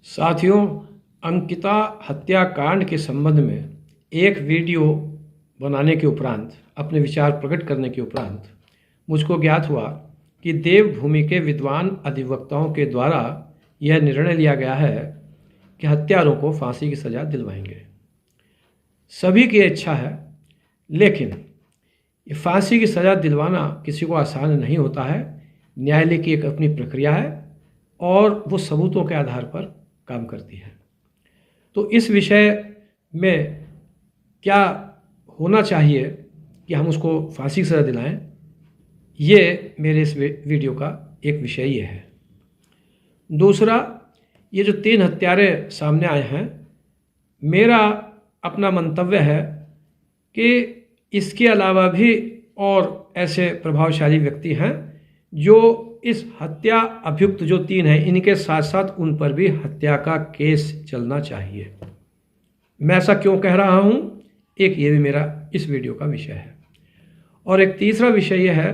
साथियों, अंकिता हत्याकांड के संबंध में एक वीडियो बनाने के उपरांत, अपने विचार प्रकट करने के उपरांत मुझको ज्ञात हुआ कि देवभूमि के विद्वान अधिवक्ताओं के द्वारा यह निर्णय लिया गया है कि हत्यारों को फांसी की सज़ा दिलवाएंगे। सभी की इच्छा है, लेकिन ये फांसी की सज़ा दिलवाना किसी को आसान नहीं होता है। न्यायालय की एक अपनी प्रक्रिया है और वो सबूतों के आधार पर काम करती है। तो इस विषय में क्या होना चाहिए कि हम उसको फांसी की सज़ा दिलाएं, ये मेरे इस वीडियो का एक विषय ये है। दूसरा, ये जो 3 हत्यारे सामने आए हैं, मेरा अपना मंतव्य है कि इसके अलावा भी और ऐसे प्रभावशाली व्यक्ति हैं जो इस हत्या अभियुक्त जो 3 हैं, इनके साथ साथ उन पर भी हत्या का केस चलना चाहिए। मैं ऐसा क्यों कह रहा हूँ, एक ये भी मेरा इस वीडियो का विषय है। और एक तीसरा विषय यह है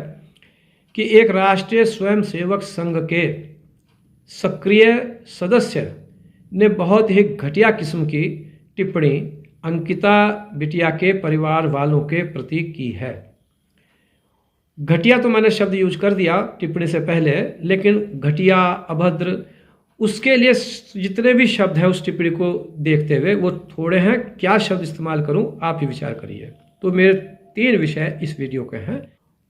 कि एक राष्ट्रीय स्वयंसेवक संघ के सक्रिय सदस्य ने बहुत ही घटिया किस्म की टिप्पणी अंकिता बिटिया के परिवार वालों के प्रति की है। घटिया तो मैंने शब्द यूज कर दिया टिप्पणी से पहले, लेकिन घटिया, अभद्र, उसके लिए जितने भी शब्द हैं उस टिप्पणी को देखते हुए वो थोड़े हैं। क्या शब्द इस्तेमाल करूं, आप ही विचार करिए। तो मेरे 3 विषय इस वीडियो के हैं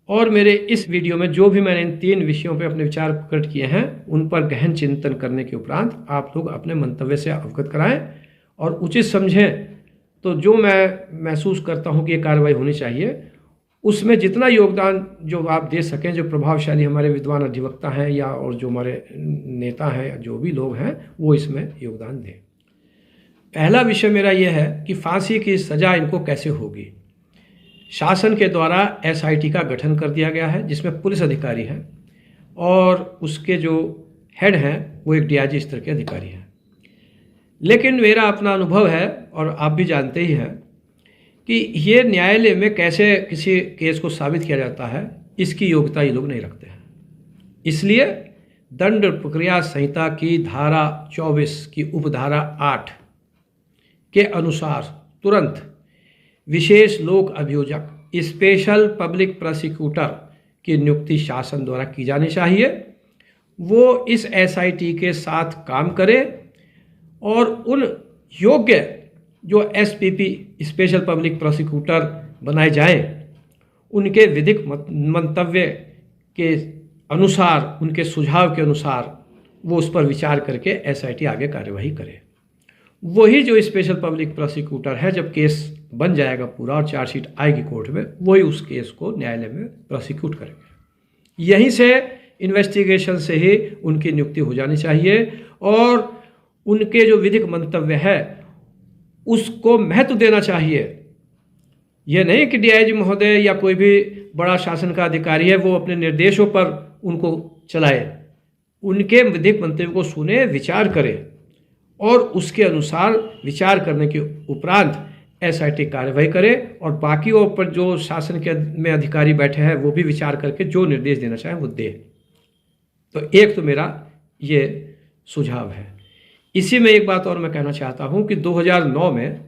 और मेरे इस वीडियो में जो भी मैंने इन 3 विषयों पर अपने विचार प्रकट किए हैं, उन पर गहन चिंतन करने के उपरांत आप लोग अपने मंतव्य से अवगत कराएं और उचित समझें। तो जो मैं महसूस करता हूं कि ये कार्रवाई होनी चाहिए, उसमें जितना योगदान जो आप दे सकें, जो प्रभावशाली हमारे विद्वान अधिवक्ता हैं या और जो हमारे नेता हैं, जो भी लोग हैं, वो इसमें योगदान दें। पहला विषय मेरा ये है कि फांसी की सज़ा इनको कैसे होगी। शासन के द्वारा SIT का गठन कर दिया गया है, जिसमें पुलिस अधिकारी हैं और उसके जो हेड हैं वो एक DIG स्तर के अधिकारी हैं। लेकिन मेरा अपना अनुभव है और आप भी जानते ही हैं कि ये न्यायालय में कैसे किसी केस को साबित किया जाता है, इसकी योग्यता ये लोग नहीं रखते हैं। इसलिए दंड प्रक्रिया संहिता की धारा 24 की उपधारा 8 के अनुसार तुरंत विशेष लोक अभियोजक, स्पेशल पब्लिक प्रोसिक्यूटर की नियुक्ति शासन द्वारा की जानी चाहिए। वो इस SIT के साथ काम करे और उन योग्य जो SPP, स्पेशल पब्लिक प्रोसिक्यूटर बनाए जाएं, उनके विधिक मंतव्य के अनुसार, उनके सुझाव के अनुसार वो उस पर विचार करके SIT आगे कार्यवाही करे। वही जो स्पेशल पब्लिक प्रोसिक्यूटर है, जब केस बन जाएगा पूरा और चार्जशीट आएगी कोर्ट में, वही उस केस को न्यायालय में प्रोसिक्यूट करेंगे। यहीं से इन्वेस्टिगेशन से ही उनकी नियुक्ति हो जानी चाहिए और उनके जो विधिक मंतव्य है उसको महत्व देना चाहिए। यह नहीं कि DIG महोदय या कोई भी बड़ा शासन का अधिकारी है वो अपने निर्देशों पर उनको चलाए। उनके विधिक मंतव्य को सुने, विचार करे और उसके अनुसार विचार करने के उपरांत SIT कार्रवाई करे और बाकी ऊपर जो शासन के में अधिकारी बैठे हैं वो भी विचार करके जो निर्देश देना चाहें वो दे। तो एक तो मेरा ये सुझाव है। इसी में एक बात और मैं कहना चाहता हूं कि 2009 में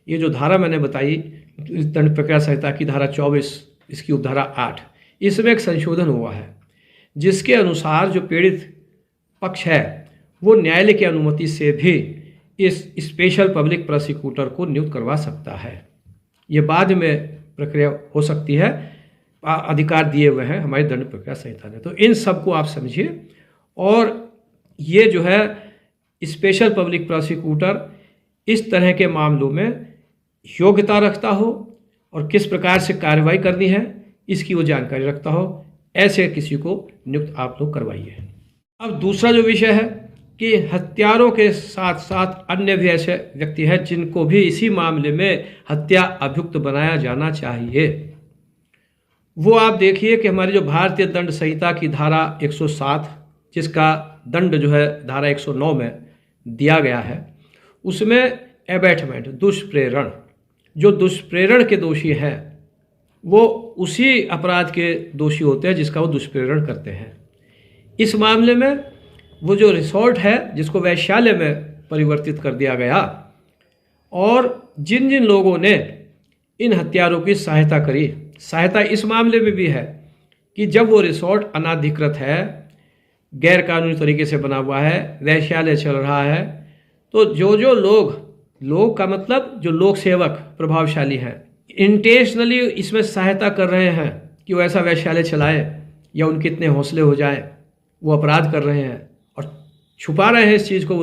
ये जो धारा मैंने बताई, दंड प्रक्रिया संहिता की धारा 24, इसकी उपधारा 8, इसमें एक संशोधन हुआ है जिसके अनुसार जो पीड़ित पक्ष है वो न्यायालय की अनुमति से भी इस स्पेशल पब्लिक प्रोसिक्यूटर को नियुक्त करवा सकता है। ये बाद में प्रक्रिया हो सकती है, अधिकार दिए हुए हैं हमारी दंड प्रक्रिया संहिता ने। तो इन सब को आप समझिए। और ये जो है स्पेशल पब्लिक प्रोसिक्यूटर इस तरह के मामलों में योग्यता रखता हो और किस प्रकार से कार्रवाई करनी है इसकी वो जानकारी रखता हो, ऐसे किसी को नियुक्त आप लोग करवाइए। अब दूसरा जो विषय है कि हत्यारों के साथ साथ अन्य भी ऐसे व्यक्ति हैं जिनको भी इसी मामले में हत्या अभियुक्त बनाया जाना चाहिए। वो आप देखिए कि हमारी जो भारतीय दंड संहिता की धारा 107, जिसका दंड जो है धारा 109 में दिया गया है, उसमें एबैटमेंट, दुष्प्रेरण, जो दुष्प्रेरण के दोषी हैं वो उसी अपराध के दोषी होते हैं जिसका वो दुष्प्रेरण करते हैं। इस मामले में वो जो रिसोर्ट है जिसको वैश्यालय में परिवर्तित कर दिया गया। और जिन जिन लोगों ने इन हत्यारों की सहायता करी, सहायता इस मामले में भी है कि जब वो रिसोर्ट अनाधिकृत है, गैर कानूनी तरीके से बना हुआ है, वैश्यालय चल रहा है, तो जो लोग का मतलब जो लोक सेवक प्रभावशाली हैं, इंटेंशनली इसमें सहायता कर रहे हैं कि वो ऐसा वैश्यालय चलाए या उनके इतने हौसले हो जाए, वो अपराध कर रहे हैं और छुपा रहे हैं इस चीज़ को,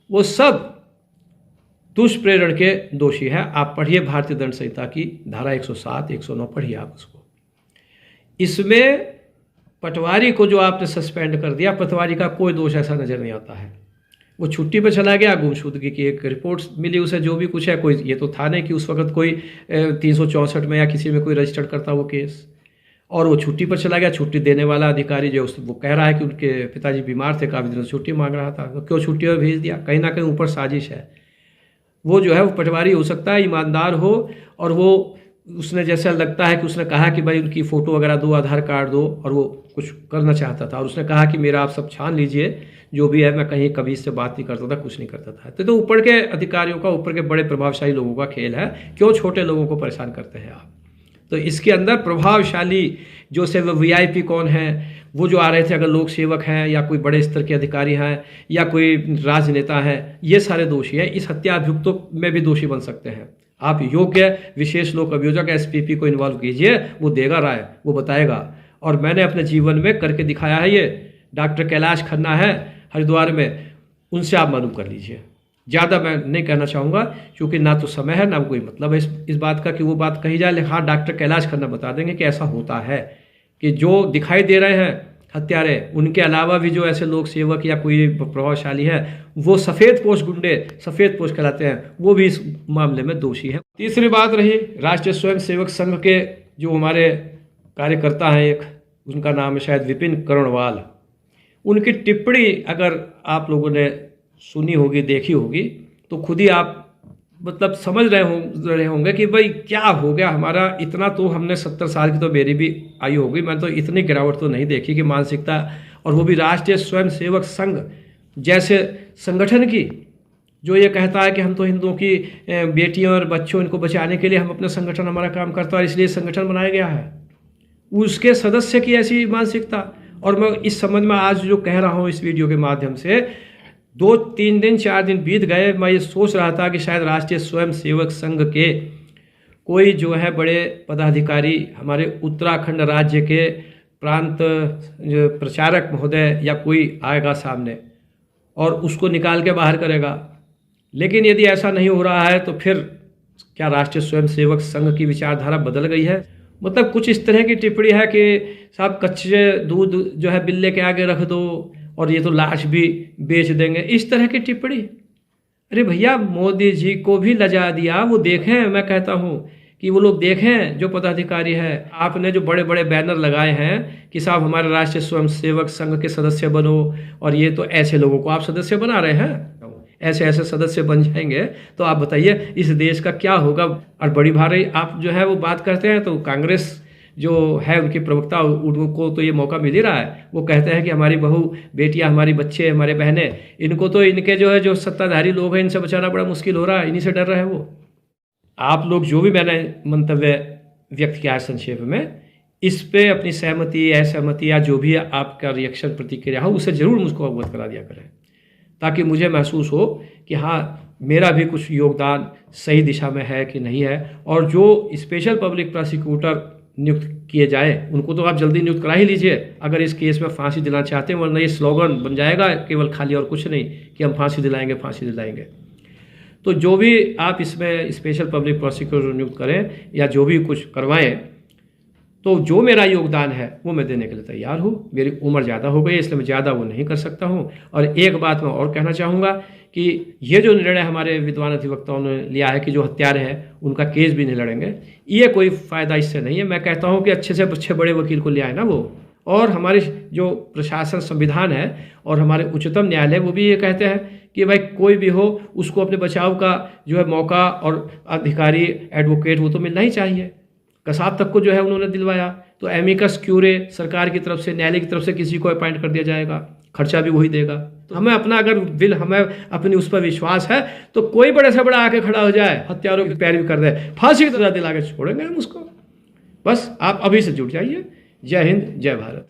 वो सब दुष्प्रेरण के दोषी है। आप पढ़िए भारतीय दंड संहिता की धारा 107, 109 पढ़िए आप उसको। इसमें पटवारी को जो आपने सस्पेंड कर दिया, पटवारी का कोई दोष ऐसा नज़र नहीं आता है। वो छुट्टी पर चला गया, गुमशुदगी की एक रिपोर्ट मिली उसे, जो भी कुछ है, कोई ये तो था नहीं कि उस वक्त कोई 364 में या किसी में कोई रजिस्टर्ड करता वो केस, और वो छुट्टी पर चला गया। छुट्टी देने वाला अधिकारी जो वो कह रहा है कि उनके पिताजी बीमार थे, काफ़ी दिनों से छुट्टी मांग रहा था, तो क्यों छुट्टी में भेज दिया? कहीं ना कहीं ऊपर साजिश है। वो जो है वो पटवारी हो सकता है, ईमानदार हो, और वो उसने जैसा लगता है कि उसने कहा कि भाई उनकी फ़ोटो वगैरह दो, आधार कार्ड दो, और वो कुछ करना चाहता था, और उसने कहा कि मेरा आप सब छान लीजिए, जो भी है, मैं कहीं कभी इससे बात नहीं करता था, कुछ नहीं करता था। तो ऊपर के अधिकारियों का, ऊपर के बड़े प्रभावशाली लोगों का खेल है। क्यों छोटे लोगों को परेशान करते हैं आप? तो इसके अंदर प्रभावशाली जो से VIP कौन है, वो जो आ रहे थे, अगर लोक सेवक हैं या कोई बड़े स्तर के अधिकारी हैं या कोई राजनेता हैं, ये सारे दोषी हैं। इस हत्या अभियुक्तों में भी दोषी बन सकते हैं। आप योग्य विशेष लोक अभियोजक SPP को इन्वॉल्व कीजिए, वो देगा राय, वो बताएगा। और मैंने अपने जीवन में करके दिखाया है। ये डॉक्टर कैलाश खन्ना है हरिद्वार में, उनसे आप मालूम कर लीजिए। ज़्यादा मैं नहीं कहना चाहूँगा, क्योंकि ना तो समय है, ना कोई मतलब है इस बात का कि वो बात कही जाए। लेकिन हाँ, डॉक्टर कैलाश खन्ना बता देंगे कि ऐसा होता है, कि जो दिखाई दे रहे हैं हत्यारे, उनके अलावा भी जो ऐसे लोक सेवक या कोई प्रभावशाली है, वो सफ़ेद पोश गुंडे, सफ़ेद पोश कहलाते हैं, वो भी इस मामले में दोषी हैं। तीसरी बात रही राष्ट्रीय स्वयं सेवक संघ के जो हमारे कार्यकर्ता हैं, एक उनका नाम है शायद विपिन करणवाल। उनकी टिप्पणी अगर आप लोगों ने सुनी होगी, देखी होगी, तो खुद ही आप मतलब समझ रहे होंगे कि भाई क्या हो गया हमारा। इतना तो हमने 70 साल की तो मेरी भी आयु होगी, मैं तो इतनी गिरावट तो नहीं देखी कि मानसिकता, और वो भी राष्ट्रीय स्वयं सेवक संघ जैसे संगठन की, जो ये कहता है कि हम तो हिंदुओं की बेटियों और बच्चों, इनको बचाने के लिए हम अपना संगठन, हमारा काम करता है, इसलिए संगठन बनाया गया है। उसके सदस्य की ऐसी मानसिकता। और मैं इस संबंध में आज जो कह रहा हूँ इस वीडियो के माध्यम से, 2-3 दिन 4 दिन बीत गए, मैं ये सोच रहा था कि शायद राष्ट्रीय स्वयं सेवक संघ के कोई जो है बड़े पदाधिकारी, हमारे उत्तराखंड राज्य के प्रांत प्रचारक महोदय या कोई आएगा सामने और उसको निकाल के बाहर करेगा। लेकिन यदि ऐसा नहीं हो रहा है, तो फिर क्या राष्ट्रीय स्वयं सेवक संघ की विचारधारा बदल गई है? मतलब कुछ इस तरह की टिप्पणी है कि साहब कच्चे दूध जो है बिल्ले के आगे रख दो, और ये तो लाश भी बेच देंगे, इस तरह की टिप्पणी। अरे भैया, मोदी जी को भी लजा दिया। वो देखें, मैं कहता हूँ कि वो लोग देखें जो पदाधिकारी है। आपने जो बड़े बड़े बैनर लगाए हैं कि साहब हमारे राष्ट्रीय स्वयं सेवक संघ के सदस्य बनो, और ये तो ऐसे लोगों को आप सदस्य बना रहे हैं। ऐसे ऐसे सदस्य बन जाएंगे तो आप बताइए इस देश का क्या होगा। और बड़ी भारी आप जो है वो बात करते हैं, तो कांग्रेस जो है उनकी प्रवक्ता, उनको तो ये मौका मिल ही रहा है। वो कहते हैं कि हमारी बहू बेटियां, हमारी बच्चे, हमारे बहनें, इनको तो इनके जो है जो सत्ताधारी लोग हैं, इनसे बचाना बड़ा मुश्किल हो रहा है, इन्हीं से डर रहे हैं वो। आप लोग जो भी मैंने मंतव्य व्यक्त किया है संक्षेप में, इस पे अपनी सहमति, असहमति या जो भी आपका रिएक्शन, प्रतिक्रिया हो, उसे ज़रूर मुझको अवगत करा दिया करें, ताकि मुझे महसूस हो कि हाँ, मेरा भी कुछ योगदान सही दिशा में है कि नहीं है। और जो स्पेशल पब्लिक प्रोसिक्यूटर नियुक्त किए जाए, उनको तो आप जल्दी नियुक्त करा ही लीजिए अगर इस केस में फांसी दिलाना चाहते हैं, वरना ये स्लोगन बन जाएगा केवल खाली, और कुछ नहीं कि हम फांसी दिलाएंगे, फांसी दिलाएंगे। तो जो भी आप इसमें स्पेशल पब्लिक प्रोसिक्यूटर नियुक्त करें या जो भी कुछ करवाएं, तो जो मेरा योगदान है वो मैं देने के लिए तैयार हूँ। मेरी उम्र ज़्यादा हो गई, इसलिए मैं ज़्यादा वो नहीं कर सकता हूँ। और एक बात मैं और कहना चाहूँगा कि ये जो निर्णय हमारे विद्वान अधिवक्ताओं ने लिया है कि जो हत्यारे हैं उनका केस भी नहीं लड़ेंगे, ये कोई फ़ायदा इससे नहीं है। मैं कहता हूँ कि अच्छे से अच्छे बड़े वकील को ले आए ना वो। और हमारे जो प्रशासन, संविधान है और हमारे उच्चतम न्यायालय, वो भी ये कहते हैं कि भाई कोई भी हो, उसको अपने बचाव का जो है मौका और अधिकारी, एडवोकेट, वो तो मिलना ही चाहिए। कसाब तक को जो है उन्होंने दिलवाया, तो एमिकस क्यूरे सरकार की तरफ से, न्यायालय की तरफ से किसी को अपॉइंट कर दिया जाएगा। खर्चा भी वही देगा। तो हमें अपना अगर दिल, हमें अपनी उस पर विश्वास है तो कोई बड़े से बड़ा आके खड़ा हो जाए, हत्यारों की पैरवी कर दे, फांसी की सजा दिला के छोड़ेंगे हम उसको। बस आप अभी से जुट जाइए। जय हिंद, जय भारत।